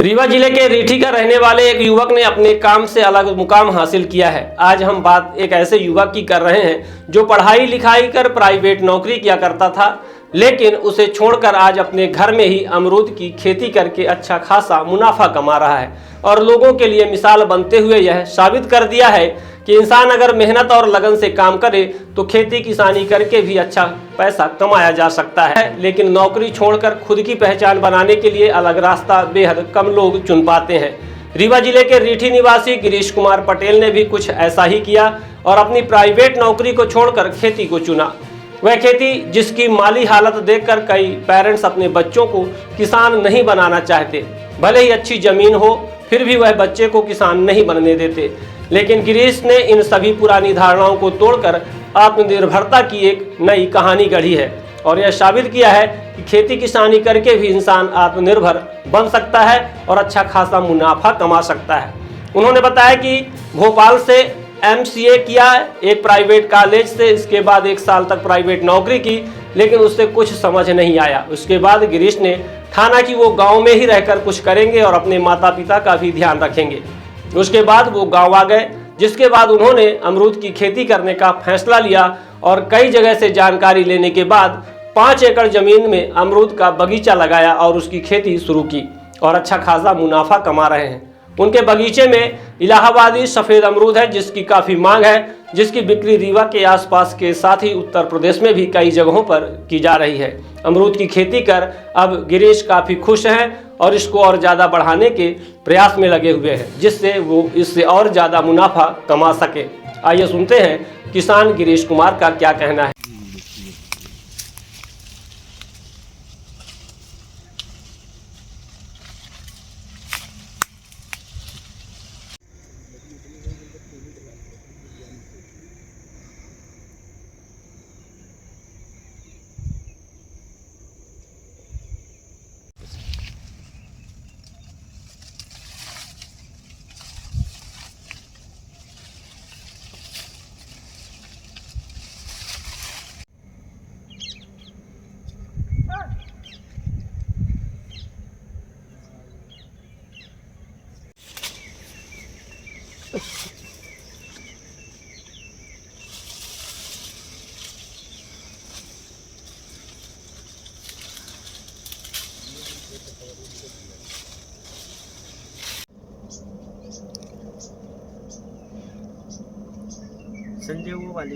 रीवा जिले के रीठी का रहने वाले एक युवक ने अपने काम से अलग मुकाम हासिल किया है। आज हम बात एक ऐसे युवक की कर रहे हैं जो पढ़ाई लिखाई कर प्राइवेट नौकरी किया करता था, लेकिन उसे छोड़कर आज अपने घर में ही अमरूद की खेती करके अच्छा खासा मुनाफा कमा रहा है और लोगों के लिए मिसाल बनते हुए यह साबित कर दिया है कि इंसान अगर मेहनत और लगन से काम करे तो खेती किसानी करके भी अच्छा पैसा कमाया जा सकता है। लेकिन नौकरी छोड़कर खुद की पहचान बनाने के लिए अलग रास्ता बेहद कम लोग चुन पाते हैं। रीवा जिले के रीठी निवासी गिरीश कुमार पटेल ने भी कुछ ऐसा ही किया और अपनी प्राइवेट नौकरी को छोड़कर खेती को चुना। वह खेती जिसकी माली हालत देखकर कई पेरेंट्स अपने बच्चों को किसान नहीं बनाना चाहते, भले ही अच्छी जमीन हो फिर भी वह बच्चे को किसान नहीं बनने देते। लेकिन गिरीश ने इन सभी पुरानी धारणाओं को तोड़कर आत्मनिर्भरता की एक नई कहानी गढ़ी है और यह साबित किया है कि खेती किसानी करके भी इंसान आत्मनिर्भर बन सकता है और अच्छा खासा मुनाफा कमा सकता है। उन्होंने बताया कि भोपाल से MCA किया, एक प्राइवेट कॉलेज से इसके बाद 1 साल तक प्राइवेट नौकरी की, लेकिन उससे कुछ समझ नहीं आया। उसके बाद गिरीश ने ठाना कि वो गांव में ही रहकर कुछ करेंगे और अपने माता पिता का भी ध्यान रखेंगे। उसके बाद वो गांव आ गए, जिसके बाद उन्होंने अमरूद की खेती करने का फैसला लिया और कई जगह से जानकारी लेने के बाद 5 एकड़ जमीन में अमरूद का बगीचा लगाया और उसकी खेती शुरू की और अच्छा खासा मुनाफा कमा रहे हैं। उनके बगीचे में इलाहाबादी सफ़ेद अमरूद है जिसकी काफ़ी मांग है, जिसकी बिक्री रीवा के आसपास के साथ ही उत्तर प्रदेश में भी कई जगहों पर की जा रही है। अमरूद की खेती कर अब गिरीश काफ़ी खुश हैं और इसको और ज़्यादा बढ़ाने के प्रयास में लगे हुए हैं, जिससे वो इससे और ज़्यादा मुनाफा कमा सके। आइए सुनते हैं किसान गिरीश कुमार का क्या कहना है। संजय वो वाली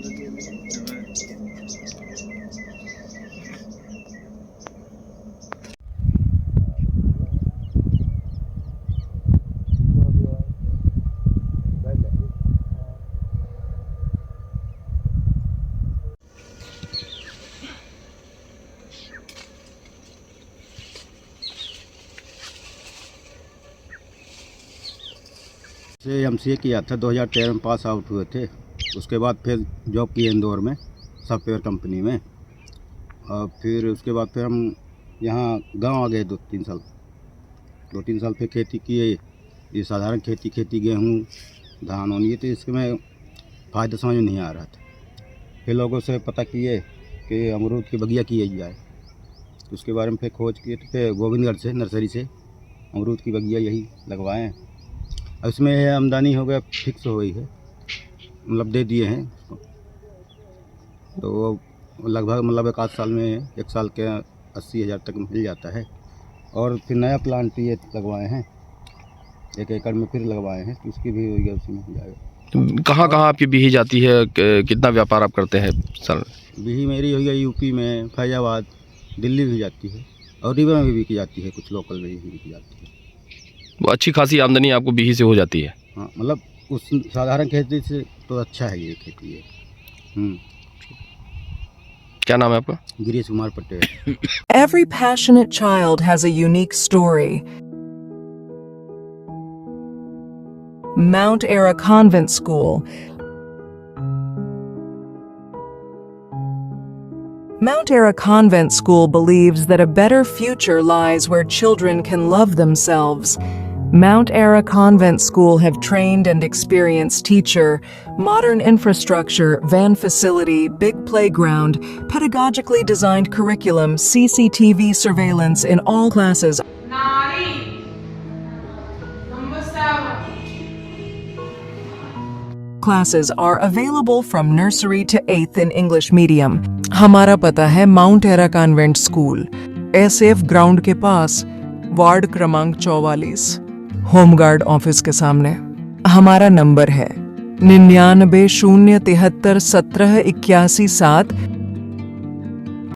MCA किया था, 2013 में पास आउट हुए थे। उसके बाद फिर जॉब की इंदौर में सॉफ्टवेयर कंपनी में, और फिर उसके बाद फिर हम यहाँ गांव आ गए 2-3 साल फिर खेती किए। ये साधारण खेती गेहूँ धान होनी है, तो इसमें फ़ायदा समझ में नहीं आ रहा था। फिर लोगों से पता किए कि अमरूद की बगिया की जाए, तो उसके बारे में फिर खोज किए। तो फिर गोविंदगढ़ से नर्सरी से अमरूद की बगिया यही लगवाएँ। इसमें आमदनी हो गया, फिक्स हो गई है, मतलब दे दिए हैं उसको। तो वो लगभग मतलब 1 साल में 1 साल के 80,000 तक मिल जाता है। और फिर नया प्लांट ये लगवाए हैं, 1 एकड़ में फिर लगवाए हैं, तो उसकी भी हो गया, उसमें हो जाएगा। कहाँ आपकी बिही जाती है, कितना व्यापार आप करते हैं सर? बिही मेरी हो गई यूपी में, फैजाबाद, दिल्ली भी जाती है और रीवा में भी की जाती है, कुछ लोकल में भी की जाती है। वो अच्छी खासी आमदनी आपको बिही से हो जाती है? हाँ, मतलब उस साधारण खेती से तो अच्छा है ये खेती है। क्या नाम है आपका? Girish Kumar Patel. Every passionate child has a unique story. Mount Ara Convent School. Mount Ara Convent School believes that a better future lies where children can love themselves. Mount Ara Convent School have trained and experienced teacher, modern infrastructure, van facility, big playground, pedagogically designed curriculum, CCTV surveillance in all classes. नारी classes are available from nursery to 8th in English medium. हमारा पता है mount era convent school, SF ground के पास, ward क्रमांक 44, home guard office के सामने। हमारा number है 99 073 17 81 7